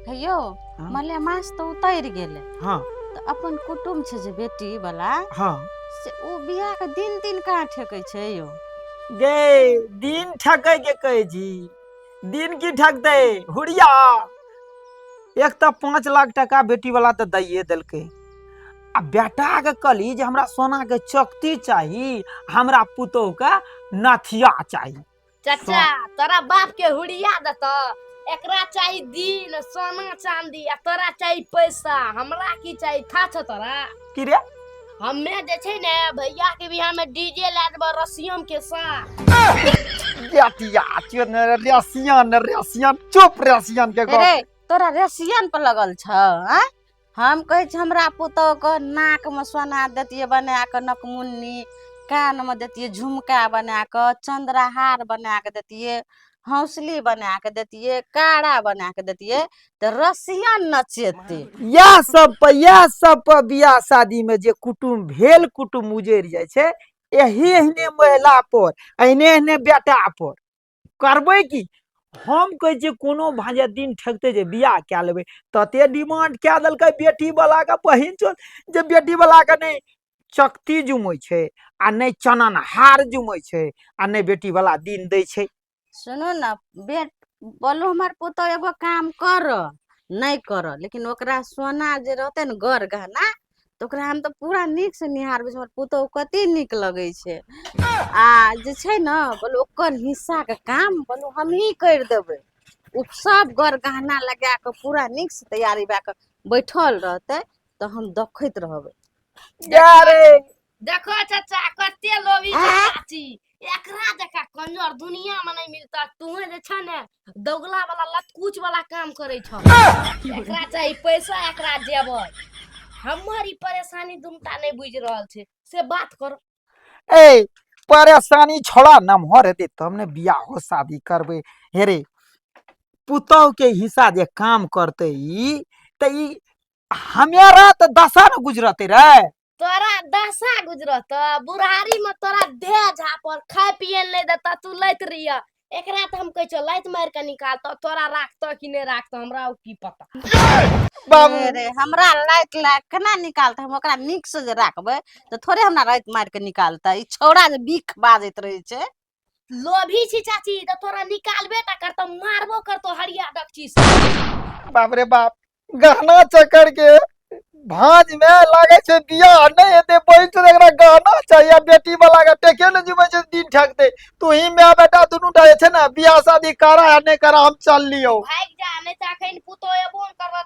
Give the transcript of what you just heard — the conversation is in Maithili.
हेयो हाँ मलेमास तो उतर गेले। हाँ तो अपन कुटुम छे जे बेटी वाला हाँ से ओ बियाह के दिन दिन कहाँ ठेकै छे यो। गे दिन ठकै के कहै छी। दिन की ठकते हुड़िया। एक तो 5 लाख टका बेटी वाला तो दैये देलकै। आ बेटा के कहली जे हमरा सोना के चक्ती चाहिए, हमरा पुतोह के नथिया चाहिए। चाचा तोरा बाप के हुड़िया देता। एकरा चाहिए दिन सोना चांदी आ तोरा चाहिए पैसा। हमरा की चाहिए था छ तोरा? की रे? हमें जे छै ने भैया के बियाह में डीजे ला देबो रसियम के साथ। बेटिया रेसियन चुप रेसियन के रे तोरा रेसियन पर लगल छ आ? हम कहे छ हमरा पुतोह के नाक में सोना देतिए बना के, नकमुन्नी कान में देतिए झुमका बना के, चंद्रहार बना के देतिए, हौसली बना के देतिए, काड़ा बना के देतिए, तो रसियन नचेते। यह सब पर बियाह शादी में जे कुटुम भेल कुटुम उजैर जाय छै, एही एहने महिला पर एहने एहने बेटा पर करबै की। हम कहे छी कोनो भांजे दिन ठकते जे बियाह क्या लेबै, तते डिमांड क्या देलकै बेटी वाला के बहिन चोद, जे बेटी वाला के नहीं चक्ती जुमै छै आ नहीं चनन हार जुमै छै आ नहीं बेटी वाला दिन दै छै। सुनो ना बेट, बोलो हमार पुतोह एगो काम कर नहीं कर, लेकिन ओकरा सोना जे रहते न गर गहना, तो ओकरा हम तो पूरा निक से निहारबे। हमर पुतोह कति निक लगे छे। आ जे छै न बोलो ओकर हिस्सा के काम बोलो हम ही कर देबे। उ सब गर गहना लगा के पूरा निक से तैयारी बा के बैठल रहते, तो हम देखैत रहबे। देखो चाचा कते लोभी छै चाची। एकरा जका कंजर दुनिया में नहीं मिलता। तू जे छ ने दोगला वाला लटकुच वाला काम करे छ। एकरा चाहिए पैसा, एकरा जेवर। हमारी परेशानी दुमता नहीं बुझ रहल छे से बात कर। ए परेशानी छोड़ा, नमहर हेते तब ने बियाह हो शादी करबे। हेरे पुतोह के हिस्सा जे काम करते ई, त ई हमेरा तो दशा न गुजरते रे। तोरा दशा गुजरत बुढ़ारी में तोरा देह झापर खाए पिए नहीं देता, तू लैत रहिया। एकरा तो हम कह छ लैत मार के निकाल तो तोरा राखत कि नहीं राखत हमरा की पता। बाबू रे हमरा लाइट लाइट केना निकालते? हम ओकरा निक से जे राखबे तो थोड़े हमरा रात मार के निकालता। ई छौड़ा जे बीख बाजैत रहे छे। लोभी छी चाची, तो तोरा निकालबे ता करतो, मारबो करतो हरिया डकची से। बाप रे बाप, गहना चकर के भांज में लागे छे बियाह नहीं हेते। बहिन तो एकरा गहना चाहिए, बेटी वाला के टेके न जुमे छे दिन ठकते। तू ही मैं बेटा दुनु डरे छे ना, बियाह शादी करा या नहीं करा हम चल लियो। भाग जा नहीं त अखन पुतो एबो न करत